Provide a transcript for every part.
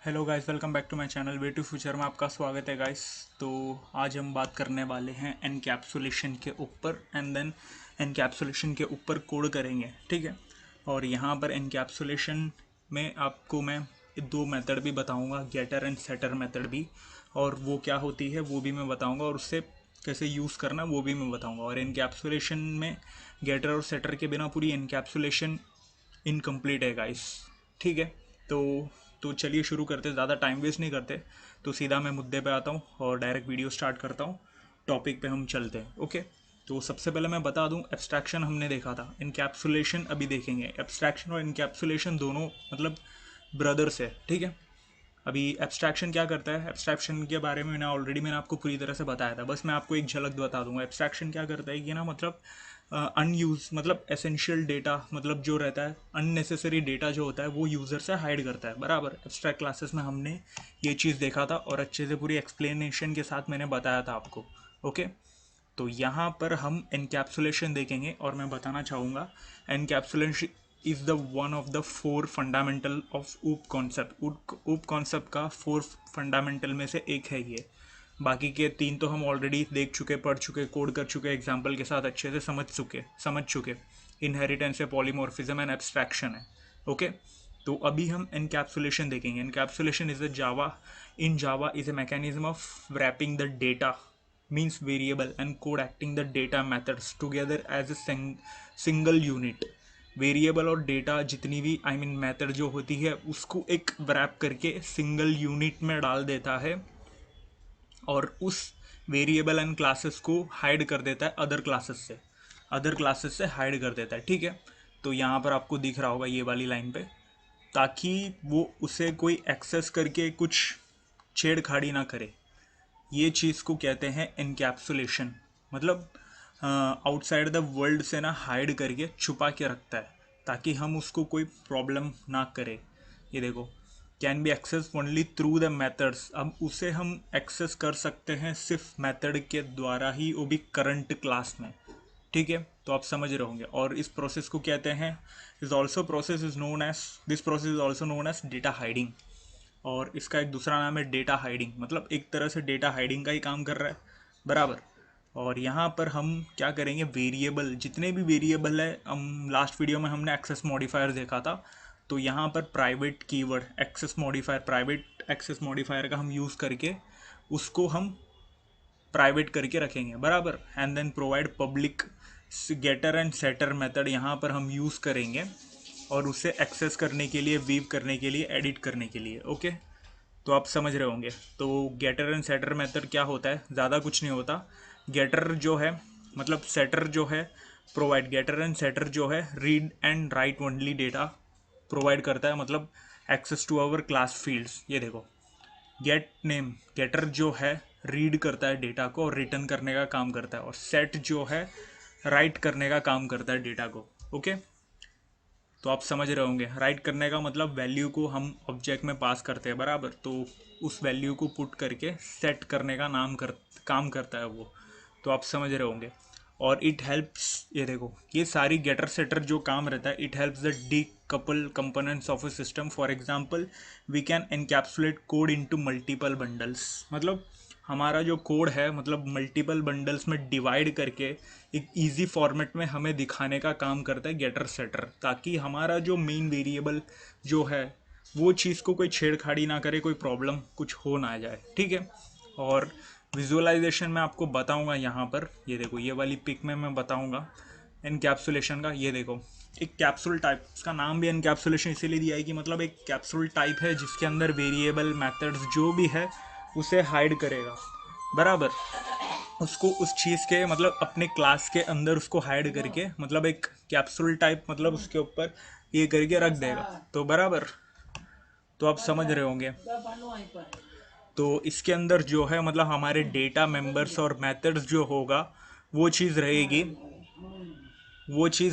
Hello guys, welcome back to my channel way to future में आपका स्वागत है गाइस। तो आज हम बात करने वाले हैं एनकैप्सुलेशन के ऊपर एंड देन एनकैप्सुलेशन के ऊपर कोड करेंगे, ठीक है। और यहाँ पर एनकैप्सुलेशन में आपको मैं दो मेथड भी बताऊंगा, गेटर एंड सेटर मेथड भी, और वो क्या होती है वो भी मैं बताऊंगा, और उससे कैसे यूज़ करना वो भी मैं बताऊंगा। और एनकैप्सुलेशन में गेटर और सेटर के बिना पूरी एनकैप्सुलेशन इनकम्प्लीट है गाइस, ठीक है। तो चलिए शुरू करते, ज़्यादा टाइम वेस्ट नहीं करते। तो सीधा मैं मुद्दे पे आता हूँ और डायरेक्ट वीडियो स्टार्ट करता हूँ। टॉपिक पे हम चलते हैं, ओके। तो सबसे पहले मैं बता दूं, एब्स्ट्रैक्शन हमने देखा था, इनकैप्सुलेशन अभी देखेंगे। एब्स्ट्रैक्शन और इनकैप्सुलेशन दोनों मतलब ब्रदर्स है, ठीक है। अभी एब्स्ट्रैक्शन क्या करता है, एब्स्ट्रैक्शन के बारे में मैंने आपको पूरी तरह से बताया था, बस मैं आपको एक झलक बता दूंगा। एब्स्ट्रैक्शन क्या करता है कि ना, मतलब अनयूज मतलब एसेंशियल डेटा, मतलब जो रहता है अननेसेसरी डेटा जो होता है वो यूज़र से हाइड करता है, बराबर। एब्स्ट्रैक्ट क्लासेस में हमने ये चीज़ देखा था और अच्छे से पूरी एक्सप्लेनेशन के साथ मैंने बताया था आपको, ओके। तो यहाँ पर हम एनकैप्सुलेशन देखेंगे और मैं बताना चाहूँगा encapsulation is the one of the four fundamental of ऊप कॉन्सेप्ट। ऊप कॉन्सेप्ट का फोर फंडामेंटल में से एक है ये। बाकी के तीन तो हम ऑलरेडी देख चुके, पढ़ चुके, कोड कर चुके, एग्जाम्पल के साथ अच्छे से समझ चुके। इनहेरिटेंस है, पॉलीमॉर्फिज्म एंड एब्स्ट्रैक्शन है, ओके। तो अभी हम एनकैप्सुलेशन देखेंगे। Encapsulation is a Java in Java is a mechanism of wrapping the data means variable and code acting the data methods together as a single unit। Variable और data जितनी भी method जो होती है उसको एक wrap करके सिंगल यूनिट में डाल देता है, और उस वेरिएबल एंड क्लासेस को हाइड कर देता है अदर क्लासेस से हाइड कर देता है, ठीक है। तो यहाँ पर आपको दिख रहा होगा ये वाली लाइन पे, ताकि वो उसे कोई एक्सेस करके कुछ छेड़खाड़ी ना करे। ये चीज़ को कहते हैं एनकैप्सुलेशन। मतलब आउटसाइड द वर्ल्ड से ना हाइड करके छुपा के रखता है, ताकि हम उसको कोई प्रॉब्लम ना करे। ये देखो, can be access only through the methods. अब उसे हम एक्सेस कर सकते हैं सिर्फ मेथड के द्वारा ही, वो भी करंट क्लास में, ठीक है। तो आप समझ रहे होंगे। और इस प्रोसेस को कहते हैं, is also process is known as this process is also known as data hiding. और इसका एक दूसरा नाम है डेटा हाइडिंग, मतलब एक तरह से डेटा हाइडिंग का ही काम कर रहा है, बराबर। और यहाँ पर हम क्या करेंगे, वेरिएबल, जितने भी वेरिएबल है, हम लास्ट वीडियो में हमने एक्सेस मॉडिफायर देखा था, तो यहाँ पर private keyword access modifier, private access modifier का हम यूज़ करके उसको हम प्राइवेट करके रखेंगे, बराबर। And then provide public getter and setter method यहाँ पर हम यूज़ करेंगे, और उसे एक्सेस करने के लिए, वीव करने के लिए, एडिट करने के लिए, ओके। तो आप समझ रहे होंगे। तो गेटर एंड सेटर मेथड क्या होता है, ज़्यादा कुछ नहीं होता। गेटर जो है, मतलब सेटर जो है प्रोवाइड, गेटर एंड सेटर जो है read and write only data provide करता है, मतलब access to our class fields. ये देखो, गेट नेम, गेटर जो है रीड करता है डेटा को और रिटर्न करने का काम करता है, और सेट जो है राइट करने का काम करता है डेटा को, ओके। तो आप समझ रहे होंगे, राइट करने का मतलब वैल्यू को हम ऑब्जेक्ट में पास करते हैं, बराबर। तो उस वैल्यू को पुट करके सेट करने का काम करता है वो। तो आप समझ रहे होंगे। और इट हेल्प्स, ये देखो, ये सारी गेटर सेटर जो काम रहता है, it helps the decouple components of a system. For example, we can encapsulate code into multiple bundles. मतलब हमारा जो कोड है, मतलब मल्टीपल बंडल्स में डिवाइड करके एक इजी फॉर्मेट में हमें दिखाने का काम करता है गेटर सेटर, ताकि हमारा जो मेन वेरिएबल जो है वो चीज़ को कोई छेड़खाड़ी ना करे, कोई प्रॉब्लम कुछ हो ना जाए, ठीक है। और विजुअलाइजेशन में आपको बताऊंगा यहाँ पर, ये देखो, ये वाली पिक में मैं बताऊंगा एनकैप्सुलेशन का। ये देखो, एक कैप्सूल टाइप, इसका नाम भी एनकैप्सुलेशन इसीलिए दिया है कि मतलब एक कैप्सूल टाइप है जिसके अंदर वेरिएबल मेथड्स जो भी है उसे हाइड करेगा, बराबर। उसको उस चीज़ के, मतलब अपने क्लास के अंदर उसको हाइड करके, मतलब एक कैप्सूल टाइप, मतलब उसके ऊपर ये करके रख देगा, तो बराबर। तो आप समझ रहे होंगे। तो इसके अंदर जो है, मतलब हमारे डेटा मेंबर्स और मेथड्स जो होगा वो चीज़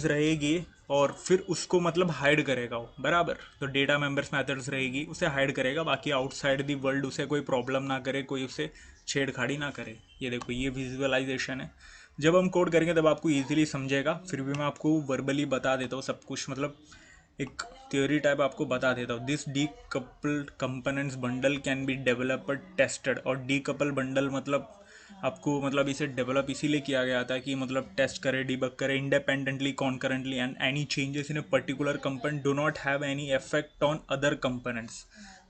रहेगी, और फिर उसको मतलब हाइड करेगा वो, बराबर। तो डेटा मेंबर्स मेथड्स रहेगी, उसे हाइड करेगा, बाकी आउटसाइड दी वर्ल्ड उसे कोई प्रॉब्लम ना करे, कोई उसे छेड़खाड़ी ना करे। ये देखो, ये विजुअलाइजेशन है। जब हम कोड करेंगे तब आपको इजीली समझेगा, फिर भी मैं आपको वर्बली बता देता हूँ सब कुछ, मतलब एक थ्योरी टाइप आपको बता देता हूँ। This D coupled components bundle can be developed tested. और डी कपल बंडल मतलब आपको मतलब इसे डेवलप इसीलिए किया गया था कि मतलब टेस्ट करे, डिबग करे independently, concurrently, and any changes in a particular component do not have any effect on other components.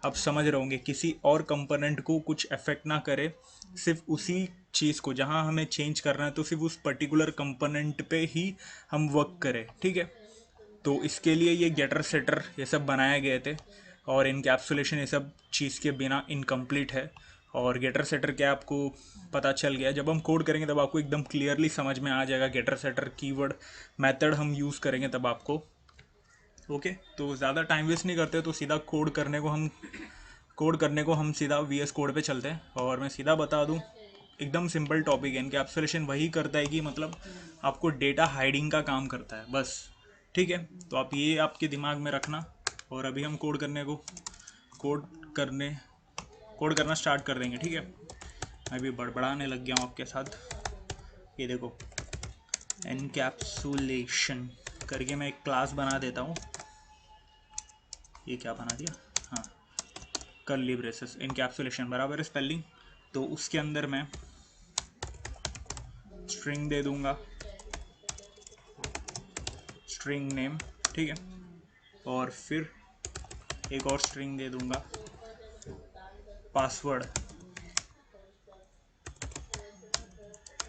आप समझ रहे होंगे, किसी और कंपोनेंट को कुछ इफेक्ट ना करे, सिर्फ उसी चीज़ को जहाँ हमें चेंज करना है तो सिर्फ उस पर्टिकुलर कंपोनेंट पे ही हम वर्क करें, ठीक है। तो इसके लिए ये गेटर सेटर ये सब बनाए गए थे, और इनकैप्सुलेशन ये सब चीज़ के बिना इनकम्प्लीट है। और गेटर सेटर क्या आपको पता चल गया, जब हम कोड करेंगे तब आपको एकदम क्लियरली समझ में आ जाएगा गेटर सेटर कीवर्ड मेथड हम यूज़ करेंगे तब आपको। ओके, तो ज़्यादा टाइम वेस्ट नहीं करते, तो सीधा कोड करने को हम सीधा VS कोड पे चलते हैं। और मैं सीधा बता दूं, एकदम सिंपल टॉपिक है। इनकैप्सुलेशन वही करता है कि मतलब आपको डेटा हाइडिंग का काम करता है बस, ठीक है। तो आप ये आपके दिमाग में रखना। और अभी हम कोड करने कोड करना स्टार्ट कर देंगे, ठीक है। मैं भी बड़बड़ाने लग गया हूँ आपके साथ। ये देखो, एनकैप्सुलेशन करके मैं एक क्लास बना देता हूँ। ये क्या बना दिया, हाँ, कर्ली ब्रेसेस, इनकैप्सुलेशन बराबर है स्पेलिंग। तो उसके अंदर मैं स्ट्रिंग दे दूंगा, स्ट्रिंग नेम, ठीक है। और फिर एक और स्ट्रिंग दे दूंगा, पासवर्ड,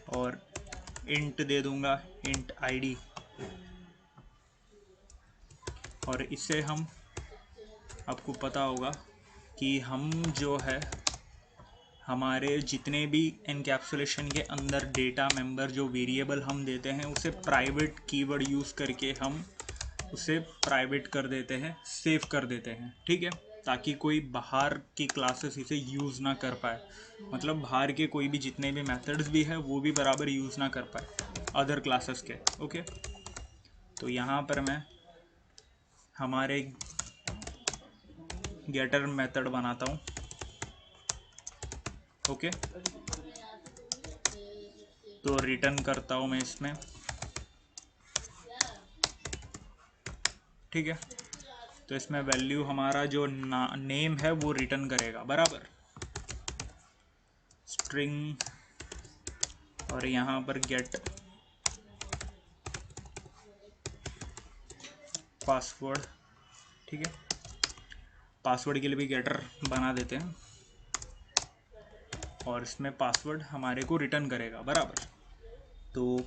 और इंट दे दूंगा, इंट आईडी। और इससे हम, आपको पता होगा कि हम जो है हमारे जितने भी एनकैप्सुलेशन के अंदर डेटा मेंबर जो वेरिएबल हम देते हैं उसे प्राइवेट कीवर्ड यूज़ करके हम उसे प्राइवेट कर देते हैं, सेव कर देते हैं, ठीक है। ताकि कोई बाहर की क्लासेस इसे यूज़ ना कर पाए, मतलब बाहर के कोई भी जितने भी मेथड्स भी है वो भी बराबर यूज़ ना कर पाए अदर क्लासेस के। ओके, तो यहाँ पर मैं हमारे गेटर मेथड बनाता हूँ। ओके, तो रिटर्न करता हूँ मैं इसमें, ठीक है। तो इसमें वैल्यू हमारा जो नेम है वो रिटर्न करेगा बराबर, स्ट्रिंग, और यहाँ पर गेट पासवर्ड, ठीक है। पासवर्ड के लिए भी गेटर बना देते हैं, और इसमें पासवर्ड हमारे को रिटर्न करेगा बराबर। तो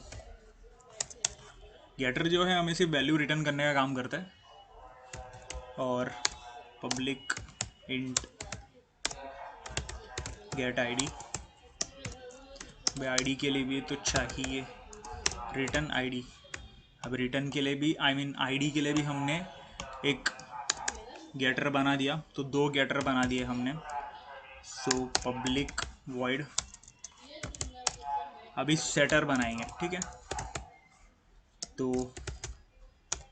गेटर जो है हमें सिर्फ वैल्यू रिटर्न करने का काम करता है। और public int get ID, ID के लिए भी तो चाहिए रिटर्न आईडी। अब रिटर्न के लिए भी आईडी के लिए भी हमने एक गेटर बना दिया, तो दो गेटर बना दिए हमने। सो पब्लिक वॉइड, अभी सेटर बनाएंगे, ठीक है। तो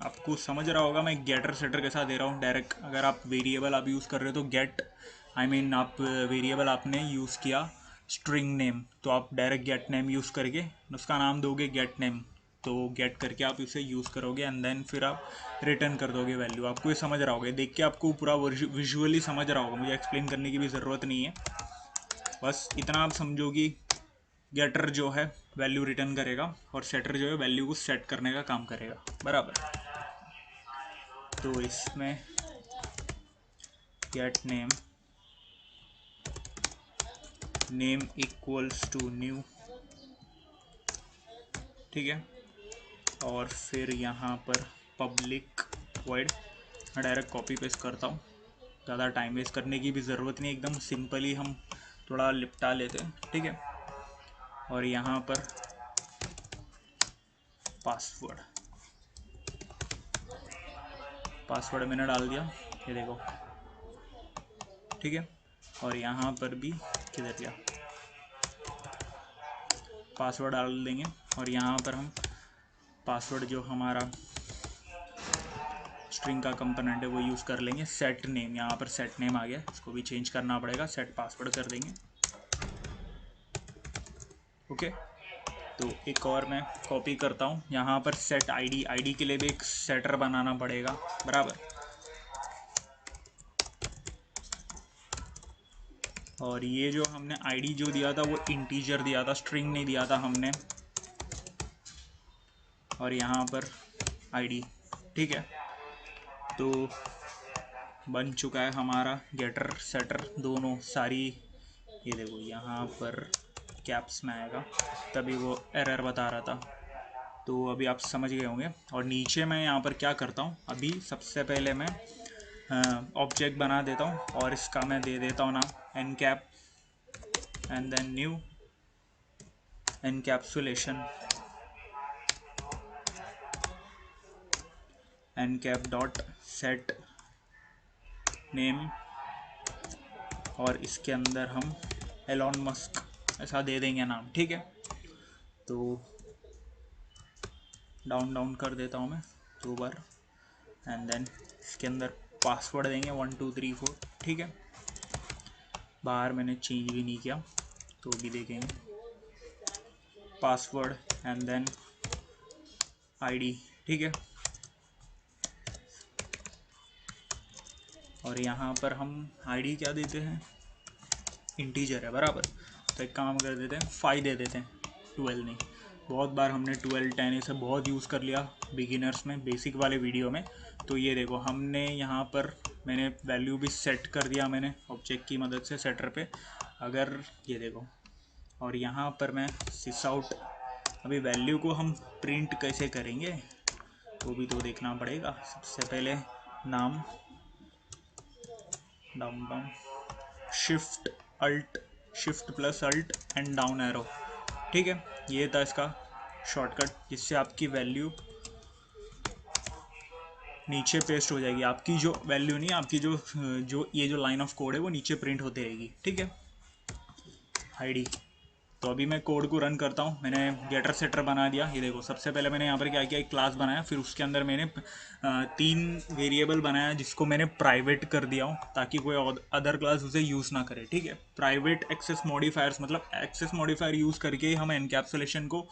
आपको समझ रहा होगा मैं गेटर सेटर के साथ दे रहा हूँ डायरेक्ट। अगर आप वेरिएबल आप यूज़ कर रहे हो तो गेट, आप वेरिएबल आपने यूज़ किया स्ट्रिंग नेम, तो आप डायरेक्ट गेट नेम यूज़ करके उसका नाम दोगे गेट नेम। तो गेट करके आप इसे यूज़ करोगे एंड देन फिर आप रिटर्न कर दोगे वैल्यू। आपको ये समझ रहा होगा, देख के आपको पूरा विजुअली समझ रहा होगा, मुझे एक्सप्लेन करने की भी ज़रूरत नहीं है। बस इतना आप समझो कि गेटर जो है वैल्यू रिटर्न करेगा और सेटर जो है वैल्यू को सेट करने का काम करेगा बराबर। तो इसमें get name equals to new, ठीक है। और फिर यहाँ पर पब्लिक वॉइड, मैं डायरेक्ट कॉपी पेस्ट करता हूँ, ज़्यादा टाइम वेस्ट करने की भी ज़रूरत नहीं, एकदम सिंपली हम थोड़ा लिपटा लेते हैं, ठीक है। और यहाँ पर पासवर्ड मैंने डाल दिया, ये देखो, ठीक है। और यहाँ पर भी किधर गया, पासवर्ड डाल देंगे। और यहाँ पर हम पासवर्ड जो हमारा स्ट्रिंग का कंपोनेंट है वो यूज़ कर लेंगे। सेट नेम, यहाँ पर सेट नेम आ गया, इसको भी चेंज करना पड़ेगा, सेट पासवर्ड कर देंगे। ओके, तो एक और मैं कॉपी करता हूँ, यहाँ पर सेट आईडी के लिए भी एक सेटर बनाना पड़ेगा बराबर। और ये जो हमने आईडी जो दिया था वो इंटीजर दिया था, स्ट्रिंग नहीं दिया था हमने। और यहाँ पर आईडी, ठीक है। तो बन चुका है हमारा गेटर सेटर दोनों सारी। ये देखो यहाँ पर कैप्स में आएगा, तभी वो एरर बता रहा था। तो अभी आप समझ गए होंगे। और नीचे मैं यहाँ पर क्या करता हूँ, अभी सबसे पहले मैं ऑब्जेक्ट बना देता हूँ और इसका मैं दे देता हूँ नाम encap and then new encapsulation encap dot set name. और इसके अंदर हम एलॉन मस्क ऐसा दे देंगे नाम, ठीक है। तो डाउन कर देता हूँ मैं 2 बार एंड देन इसके अंदर पासवर्ड देंगे 1 2 3 4, ठीक है। बाहर मैंने चेंज भी नहीं किया, तो भी देखेंगे पासवर्ड एंड देन आईडी, ठीक है। और यहाँ पर हम आईडी क्या देते हैं, इंटीजर है बराबर। तो एक काम कर देते हैं 5 दे देते हैं, 12 नहीं। बहुत बार हमने 12 10 इसे बहुत यूज़ कर लिया बिगिनर्स में, बेसिक वाले वीडियो में। तो ये देखो हमने यहाँ पर मैंने वैल्यू भी सेट कर दिया मैंने ऑब्जेक्ट की मदद से सेटर पे। अगर ये देखो, और यहाँ पर मैं सिस आउट, अभी वैल्यू को हम प्रिंट कैसे करेंगे वो भी तो देखना पड़ेगा। सबसे पहले नाम down shift alt, shift plus alt and down arrow, ठीक है। ये था इसका शॉर्टकट, जिससे आपकी वैल्यू नीचे पेस्ट हो जाएगी। आपकी जो वैल्यू नहीं, आपकी जो ये जो लाइन ऑफ कोड है वो नीचे प्रिंट होती रहेगी, ठीक है। आईडी, तो अभी मैं कोड को रन करता हूँ। मैंने गेटर सेटर बना दिया। ये देखो सबसे पहले मैंने यहाँ पर क्या किया, एक क्लास बनाया, फिर उसके अंदर मैंने 3 वेरिएबल बनाया जिसको मैंने प्राइवेट कर दिया हूँ ताकि कोई अदर क्लास उसे यूज़ ना करे, ठीक है। प्राइवेट एक्सेस मॉडिफायर्स, मतलब एक्सेस मॉडिफायर यूज़ करके ही हम एनकैप्सुलेशन को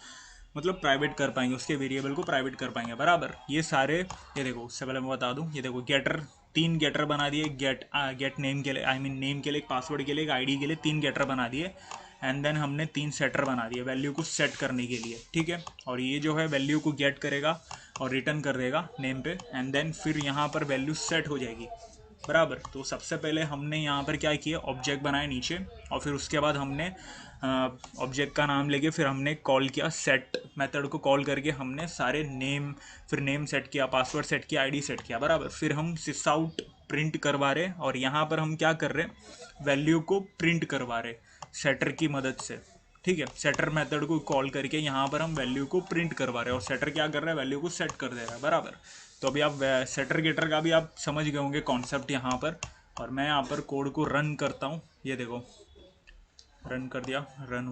मतलब प्राइवेट कर पाएंगे, उसके वेरिएबल को प्राइवेट कर पाएंगे बराबर। ये सारे, ये देखो उससे पहले मैं बता दूँ, ये देखो गेटर 3 गेटर बना दिए, गेट नेम के लिए, आई मीन नेम के लिए, एक पासवर्ड के लिए, एक आईडी के लिए 3 गेटर बना दिए एंड देन हमने 3 सेटर बना दिए वैल्यू को सेट करने के लिए, ठीक है। और ये जो है वैल्यू को गेट करेगा और रिटर्न कर देगा नेम पे एंड देन फिर यहाँ पर वैल्यू सेट हो जाएगी बराबर। तो सबसे पहले हमने यहाँ पर क्या किया, ऑब्जेक्ट बनाया नीचे, और फिर उसके बाद हमने ऑब्जेक्ट का नाम लेके फिर हमने कॉल किया सेट मेथड को कॉल करके हमने सारे नेम, फिर नेम सेट किया, पासवर्ड सेट किया, आईडी सेट किया बराबर। फिर हम सिस आउट प्रिंट करवा रहे और यहाँ पर हम क्या कर रहे हैं, वैल्यू को प्रिंट करवा रहे सेटर की मदद से, ठीक है। सेटर मेथड को कॉल करके यहाँ पर हम वैल्यू को प्रिंट करवा रहे हैं और सेटर क्या कर रहा है, वैल्यू को सेट कर दे रहा है बराबर। तो अभी आप सेटर गेटर का भी आप समझ गए होंगे कॉन्सेप्ट यहाँ पर। और मैं यहाँ पर कोड को रन करता हूँ, ये देखो रन कर दिया, रन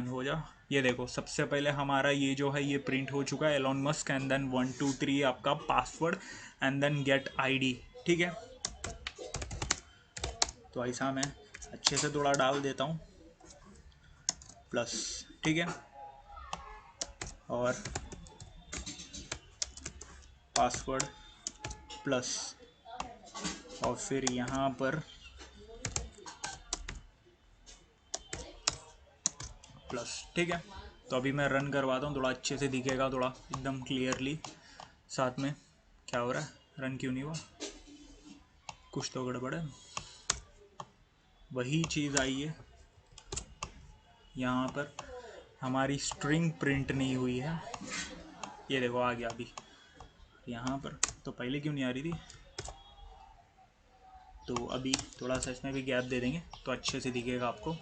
हो जा। ये देखो सबसे पहले हमारा ये जो है ये प्रिंट हो चुका है एलॉन मस्क एंड देन 1 2 3 आपका password and then get ID, ठीक है। तो ऐसा मैं अच्छे से थोड़ा डाल देता हूँ प्लस, ठीक है। और पासवर्ड प्लस, और फिर यहाँ पर प्लस, ठीक है। तो अभी मैं रन करवाता हूँ, थोड़ा अच्छे से दिखेगा, थोड़ा एकदम क्लियरली साथ में। क्या हो रहा है, रन क्यों नहीं हुआ, कुछ तो गड़बड़ है। वही चीज़ आई है, यहाँ पर हमारी स्ट्रिंग प्रिंट नहीं हुई है। ये देखो आ गया अभी यहाँ पर, तो पहले क्यों नहीं आ रही थी। तो अभी थोड़ा सा इसमें भी गैप दे देंगे तो अच्छे से दिखेगा आपको।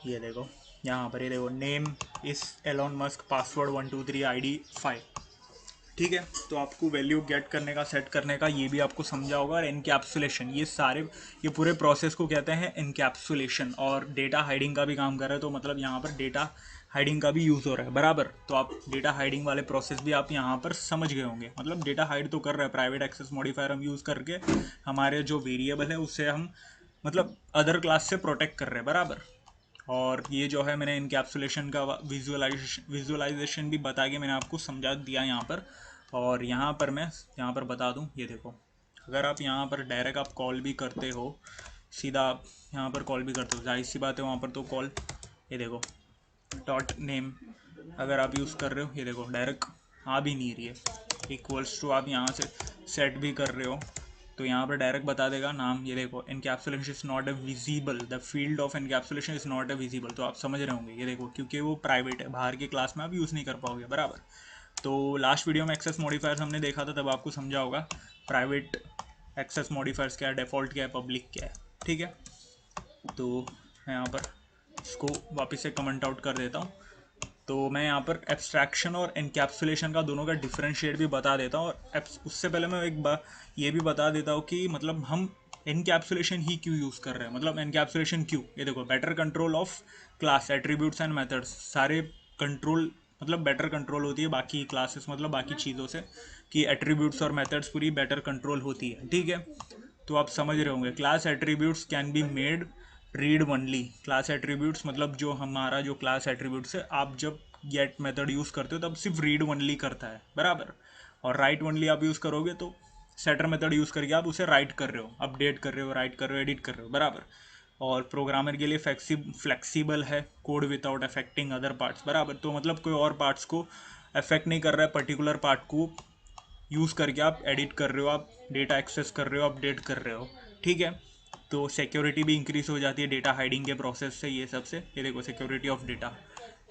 ये देखो यहाँ पर, ये देखो नेम इस एलॉन मस्क, पासवर्ड 1 2 3 आईडी 5, ठीक है। तो आपको वैल्यू गेट करने का, सेट करने का ये भी आपको समझा होगा। और एनकैप्सुलेशन, ये पूरे प्रोसेस को कहते हैं एनकैप्सुलेशन। और डेटा हाइडिंग का भी काम कर रहे हैं, तो मतलब यहाँ पर डेटा हाइडिंग का भी यूज़ हो रहा है बराबर। तो आप डेटा हाइडिंग वाले प्रोसेस भी आप यहाँ पर समझ गए होंगे। मतलब डेटा हाइड तो कर रहे हैं, प्राइवेट एक्सेस मॉडिफायर हम यूज़ करके हमारे जो वेरिएबल है उससे हम मतलब अदर क्लास से प्रोटेक्ट कर रहे हैं बराबर। और ये जो है मैंने इनकैप्सुलेशन का विजुअलाइजेशन भी बता के मैंने आपको समझा दिया यहाँ पर। और यहाँ पर मैं यहाँ पर बता दूँ, ये देखो, अगर आप यहाँ पर डायरेक्ट आप कॉल भी करते हो, सीधा आप यहाँ पर कॉल भी करते हो, जाहिर सी बात है वहाँ पर तो कॉल, ये देखो डॉट नेम अगर आप यूज़ कर रहे हो, ये देखो डायरेक्ट आ भी नहीं रही है, इक्वल्स टू आप यहाँ से सेट भी कर रहे हो तो यहाँ पर डायरेक्ट बता देगा नाम। ये देखो encapsulation is not a visible, the field of encapsulation is not a visible, तो आप समझ रहे होंगे। ये देखो क्योंकि वो प्राइवेट है, बाहर की क्लास में आप यूज़ नहीं कर पाओगे, बराबर। तो लास्ट वीडियो में एक्सेस मॉडिफायर्स हमने देखा था, तब आपको समझा होगा प्राइवेट एक्सेस मॉडिफायर्स क्या है, डिफ़ॉल्ट क्या है, पब्लिक क्या है, ठीक है। तो मैं यहाँ पर इसको वापस से कमेंट आउट कर देता हूँ। तो मैं यहाँ पर एब्स्ट्रैक्शन और एनकैप्सुलेशन का दोनों का डिफरेंशिएट भी बता देता हूँ, और उससे पहले मैं एक बार ये भी बता देता हूँ कि मतलब हम एनकैप्सुलेशन ही क्यों यूज़ कर रहे हैं, मतलब एनकैप्सुलेशन क्यों। ये देखो better control of class attributes and methods, सारे कंट्रोल मतलब बेटर कंट्रोल होती है बाकी क्लासेस मतलब बाकी चीज़ों से, कि एट्रीब्यूट्स और मेथड्स पूरी बेटर कंट्रोल होती है, ठीक है। तो आप समझ रहे होंगे class attributes can be made read only. Class attributes मतलब जो हमारा जो क्लास एट्रीब्यूट्स है, आप जब गेट मेथड यूज़ करते हो तब सिर्फ रीड ओनली करता है, बराबर। और राइट ओनली आप यूज़ करोगे तो सेटर मेथड यूज़ करके आप उसे राइट कर रहे हो, अपडेट कर रहे हो, राइट कर रहे हो, एडिट कर रहे हो, बराबर। और प्रोग्रामर के लिए फ्लेक्सिबल है code without affecting other parts, बराबर। तो मतलब कोई और पार्ट्स को अफेक्ट नहीं कर रहा है, पर्टिकुलर पार्ट को यूज़ करके आप एडिट कर रहे हो, आप डेटा एक्सेस कर रहे हो, अपडेट कर रहे हो, ठीक है। तो सिक्योरिटी भी इंक्रीज हो जाती है डेटा हाइडिंग के प्रोसेस से, ये सबसे। ये देखो सिक्योरिटी ऑफ डेटा,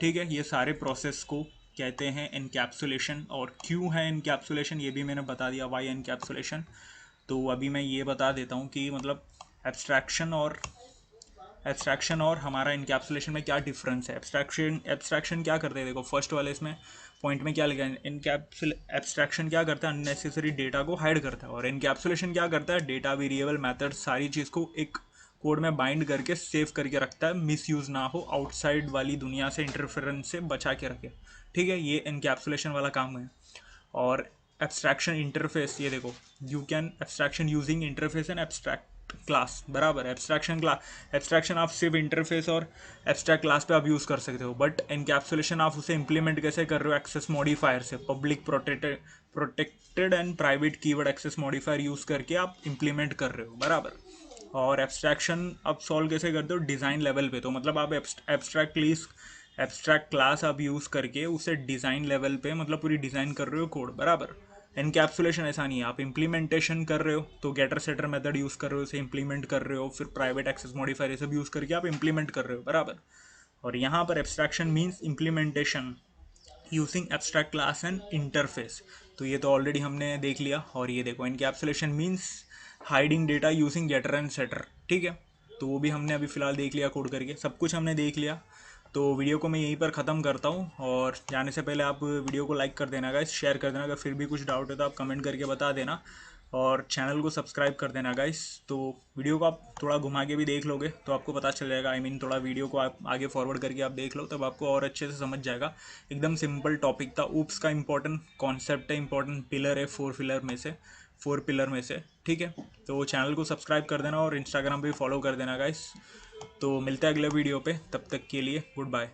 ठीक है। ये सारे प्रोसेस को कहते हैं एनकैप्सुलेशन। और क्यों है एनकैप्सुलेशन ये भी मैंने बता दिया, वाई एनकैप्सुलेशन। तो अभी मैं ये बता देता हूँ कि मतलब एब्स्ट्रैक्शन और हमारा इनकैप्सुलेशन में क्या डिफरेंस है। एब्स्ट्रैक्शन क्या करते हैं, देखो फर्स्ट वाले इसमें पॉइंट में क्या लिखा है, एब्स्ट्रैक्शन क्या करता है, अननेसेसरी डेटा को हाइड करता है। और इनकैप्सुलेशन क्या करता है, डेटा वेरिएबल मेथड सारी चीज़ को एक कोड में बाइंड करके सेव करके रखता है, मिसयूज़ ना हो, आउटसाइड वाली दुनिया से इंटरफेरेंस से बचा के रखे, ठीक है। ये इनकैप्सुलेशन वाला काम है। और एब्स्ट्रैक्शन इंटरफेस, ये देखो you can abstraction using interface and abstract class, बराबर। एब्स्ट्रैक्शन आप सिर्फ इंटरफेस और एब्स्ट्रैक्ट क्लास पे आप यूज़ कर सकते हो, बट एनकैप्सुलेशन आप उसे इंप्लीमेंट कैसे कर रहे हो, एक्सेस मॉडिफायर से, public protected and private keyword access modifier use करके आप इंप्लीमेंट कर रहे हो, बराबर। और एब्स्ट्रैक्शन आप सॉल्व कैसे करते हो, डिज़ाइन लेवल पे। तो मतलब आप एब्स्ट्रैक्ट क्लास आप यूज़ करके उसे डिज़ाइन लेवल पे मतलब पूरी डिज़ाइन कर रहे हो कोड, बराबर। एनकैप्सुलेशन ऐसा नहीं है, आप इम्प्लीमेंटेशन कर रहे हो तो गेटर सेटर मेथड यूज़ कर रहे हो, उसे इंप्लीमेंट कर रहे हो, फिर प्राइवेट एक्सेस मॉडिफायर ये सब यूज़ करके आप इंप्लीमेंट कर रहे हो, बराबर। और यहाँ पर abstraction means implementation using abstract class and interface, तो ये तो ऑलरेडी हमने देख लिया। और ये देखो encapsulation means hiding data using getter and setter, ठीक है। तो वो भी हमने अभी फ़िलहाल देख लिया, कोड करके सब कुछ हमने देख लिया। तो वीडियो को मैं यहीं पर ख़त्म करता हूँ, और जाने से पहले आप वीडियो को लाइक कर देना गाइस, शेयर कर देना, अगर फिर भी कुछ डाउट है तो आप कमेंट करके बता देना, और चैनल को सब्सक्राइब कर देना गाइस। तो वीडियो को आप थोड़ा घुमा के भी देख लोगे तो आपको पता चल जाएगा, थोड़ा वीडियो को आप आगे फॉरवर्ड करके आप देख लो, तब आपको और अच्छे से समझ जाएगा। एकदम सिंपल टॉपिक था, ऊप्स का इंपॉर्टेंट कॉन्सेप्ट है, इंपॉर्टेंट पिलर है, फोर पिलर में से, ठीक है। तो चैनल को सब्सक्राइब कर देना और इंस्टाग्राम पे फॉलो कर देना गाइस। तो मिलते हैं अगले वीडियो पे, तब तक के लिए गुड बाय।